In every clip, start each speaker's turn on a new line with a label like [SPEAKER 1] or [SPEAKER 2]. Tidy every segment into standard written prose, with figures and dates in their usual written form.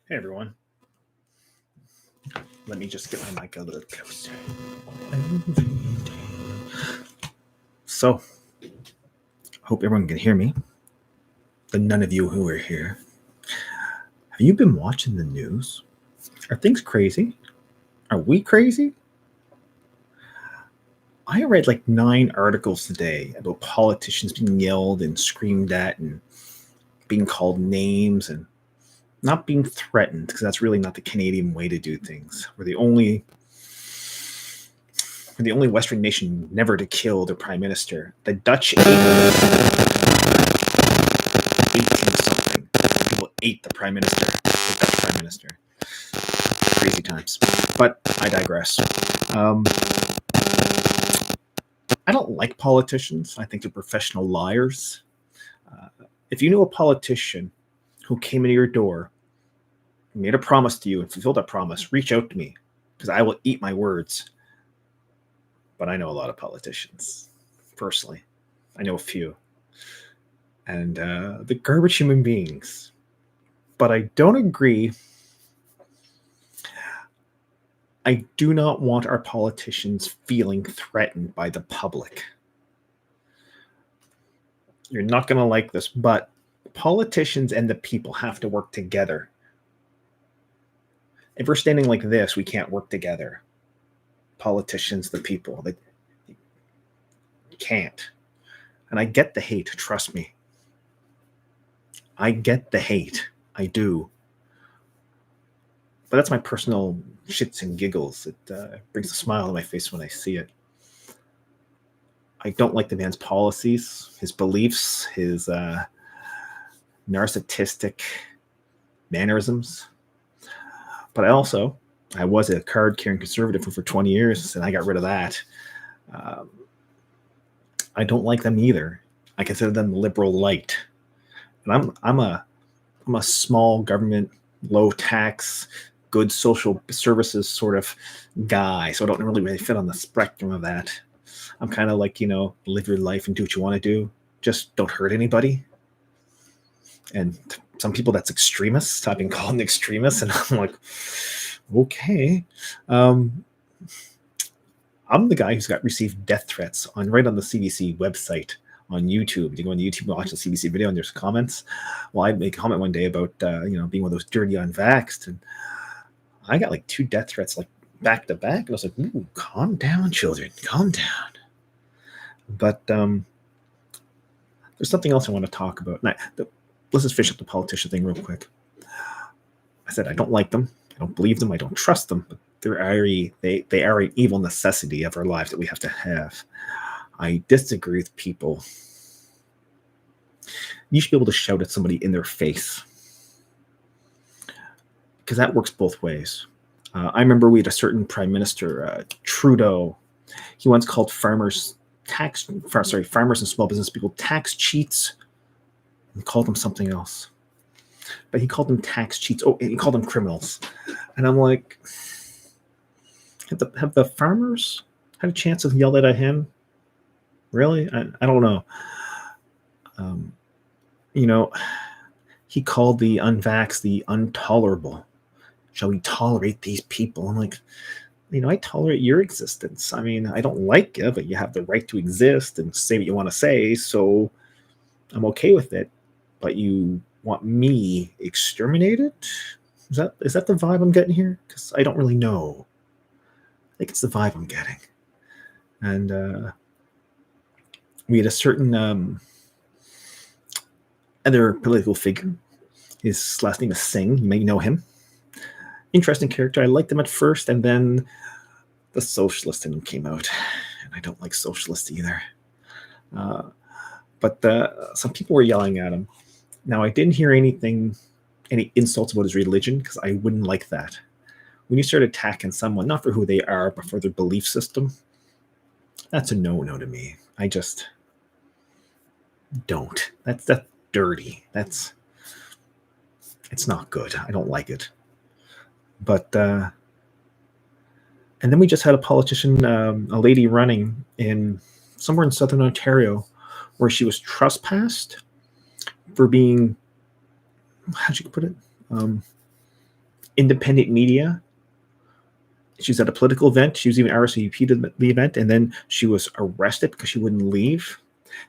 [SPEAKER 1] Hey everyone, let me just get my mic a little closer. So, hope everyone can hear me. The none of you who are here. Have you been watching the news? Are things crazy? Are we crazy? I read like 9 articles today about politicians being yelled and screamed at and being called names and not being threatened, because that's really not the Canadian way to do things. We're the only Western nation never to kill their prime minister. The Dutch ate 18 something. People ate the prime minister, the Dutch prime minister. Crazy times. But I digress. I don't like politicians. I think they're professional liars. If you knew a politician who came into your door, made a promise to you, and fulfilled that promise, reach out to me, because I will eat my words. But I know a lot of politicians, personally. I know a few. And the garbage human beings. But I don't agree. I do not want our politicians feeling threatened by the public. You're not going to like this, but politicians and the people have to work together. If we're standing like this, we can't work together. Politicians, the people, they can't. And I get the hate, trust me. I get the hate. I do. But that's my personal shits and giggles. It brings a smile on my face when I see it. I don't like the man's policies, his beliefs, his narcissistic mannerisms. But I was a card-carrying conservative for 20 years, and I got rid of that. I don't like them either. I consider them liberal light. And I'm a small government, low tax, good social services sort of guy. So I don't really fit on the spectrum of that. I'm kind of like, live your life and do what you want to do. Just don't hurt anybody. And some people, that's extremists. I've been called an extremist, and I'm like, okay. I'm the guy who's received death threats right on the CBC website on YouTube. You go on YouTube and watch the CBC video, and there's comments. Well, I make a comment one day about being one of those dirty unvaxxed, and I got like 2 death threats like back to back, and I was like, "Ooh, calm down, children, calm down." But there's something else I want to talk about. Let's just finish up the politician thing real quick. I said I don't like them. I don't believe them. I don't trust them. But they are an evil necessity of our lives that we have to have. I disagree with people. You should be able to shout at somebody in their face, because that works both ways. I remember we had a certain prime minister, Trudeau. He once called farmers and small business people tax cheats, and called them something else. But he called them tax cheats. Oh, and he called them criminals. And I'm like, have the farmers had a chance to yell that at him? Really? I don't know. He called the unvaxxed the intolerable. Shall we tolerate these people? I'm like, I tolerate your existence. I mean, I don't like you, but you have the right to exist and say what you want to say, so I'm okay with it. But you want me exterminated? Is that the vibe I'm getting here? Because I don't really know. I think it's the vibe I'm getting. And we had a certain other political figure. His last name is Singh. You may know him. Interesting character. I liked him at first, and then the socialist in him came out, and I don't like socialists either. But some people were yelling at him. Now, I didn't hear any insults about his religion, because I wouldn't like that. When you start attacking someone, not for who they are, but for their belief system, that's a no-no to me. I just don't. That's dirty. It's not good. I don't like it. But and then we just had a politician, a lady running somewhere in southern Ontario, where she was trespassed for being, how'd you put it? independent media. She was at a political event. She was even RSVP to the event, and then she was arrested because she wouldn't leave.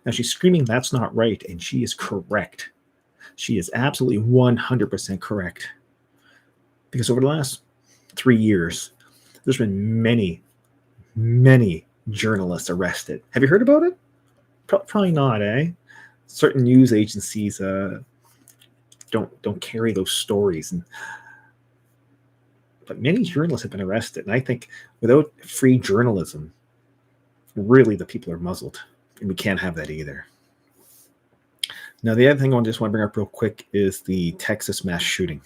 [SPEAKER 1] Now she's screaming that's not right, and she is correct. She is absolutely 100% correct. Because over the last 3 years, there's been many, many journalists arrested. Have you heard about it? Probably not, eh? Certain news agencies don't carry those stories, but many journalists have been arrested. And I think without free journalism, really the people are muzzled, and we can't have that either. Now, the other thing I just want to bring up real quick is the Texas mass shooting.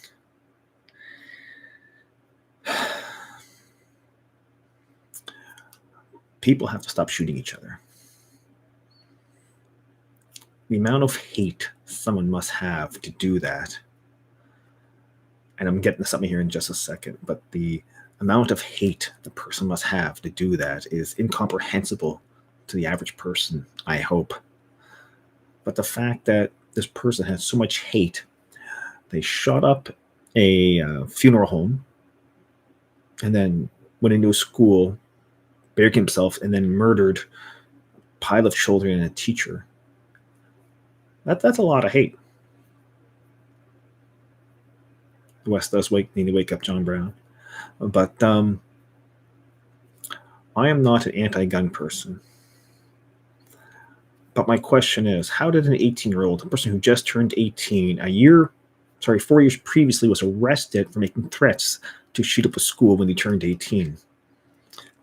[SPEAKER 1] People have to stop shooting each other. The amount of hate someone must have to do that, and I'm getting to something here in just a second, but the amount of hate the person must have to do that is incomprehensible to the average person, I hope. But the fact that this person had so much hate, they shot up a funeral home and then went into a school, buried himself, and then murdered a pile of children and a teacher. That's a lot of hate. The West does need to wake up John Brown. But I am not an anti-gun person. But my question is, how did an 18-year-old, a person who just turned 18, 4 years previously, was arrested for making threats to shoot up a school when he turned 18?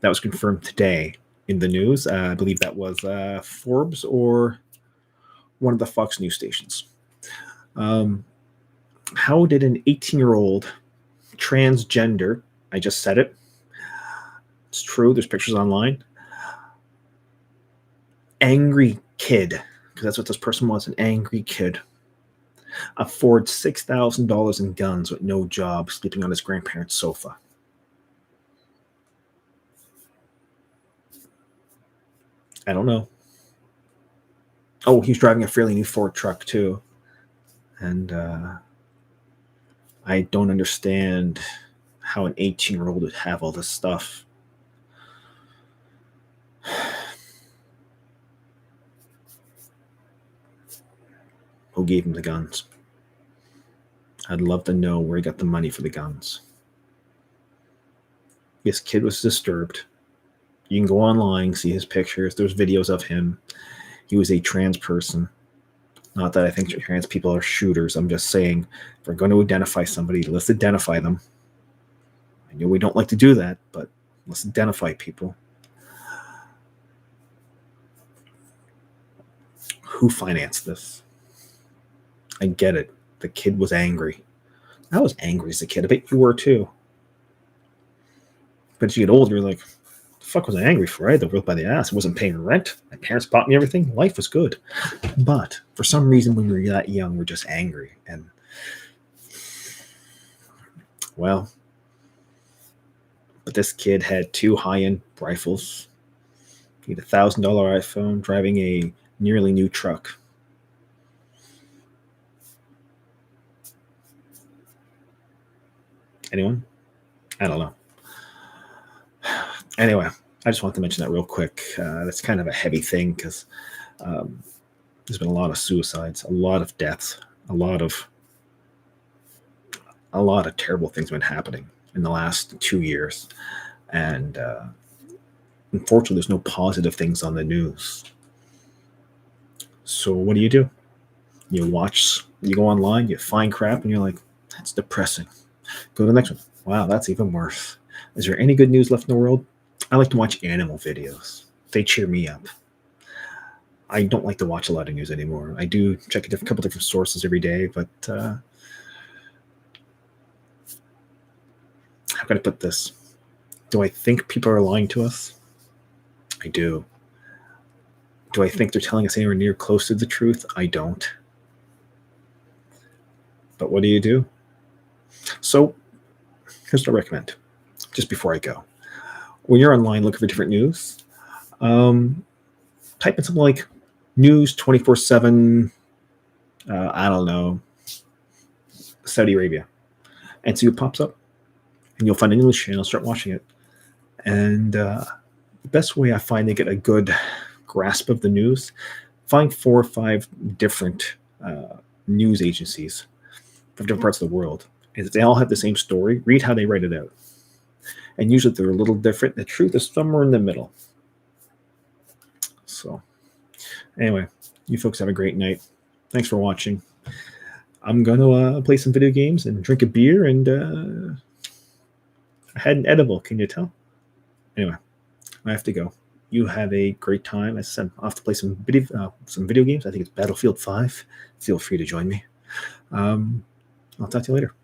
[SPEAKER 1] That was confirmed today in the news. I believe that was Forbes or one of the Fox News stations. How did an 18-year-old transgender, I just said it, it's true, there's pictures online, angry kid, because that's what this person was, an angry kid, afford $6,000 in guns with no job, sleeping on his grandparents' sofa? I don't know. Oh, he's driving a fairly new Ford truck too. And I don't understand how an 18-year-old would have all this stuff. Who gave him the guns? I'd love to know where he got the money for the guns. This kid was disturbed. You can go online, see his pictures. There's videos of him. He was a trans person. Not that I think trans people are shooters. I'm just saying, if we're going to identify somebody, let's identify them. I know we don't like to do that, but let's identify people. Who financed this? I get it. The kid was angry. I was angry as a kid. I bet you were too. But as you get older, you're like, the fuck was I angry for? I had the whip by the ass. I wasn't paying rent. My parents bought me everything. Life was good. But for some reason, when we were that young, we're just angry. And, well, but this kid had 2 high-end rifles. He had a $1,000 iPhone, driving a nearly new truck. Anyone? I don't know. Anyway, I just want to mention that real quick. That's kind of a heavy thing because there's been a lot of suicides, a lot of deaths, a lot of terrible things have been happening in the last 2 years. And unfortunately, there's no positive things on the news. So what do? You go online, you find crap, and you're like, that's depressing. Go to the next one. Wow, that's even worse. Is there any good news left in the world? I like to watch animal videos. They cheer me up. I don't like to watch a lot of news anymore. I do check a couple different sources every day, but how can I put this? Do I think people are lying to us? I do. Do I think they're telling us anywhere near close to the truth? I don't. But what do? So here's what I recommend, just before I go. When you're online looking for different news, type in something like news 24/7, I don't know, Saudi Arabia, and see what pops up. and you'll find an English channel, start watching it. And the best way I find to get a good grasp of the news, find 4 or 5 different news agencies from different parts of the world. And if they all have the same story, read how they write it out. And usually they're a little different. The truth is somewhere in the middle. So anyway, you folks have a great night. Thanks for watching. I'm going to play some video games and drink a beer, and I had an edible. Can you tell? Anyway, I have to go. You have a great time. As I said, I'll have to play some video games. I think it's Battlefield 5. Feel free to join me. I'll talk to you later.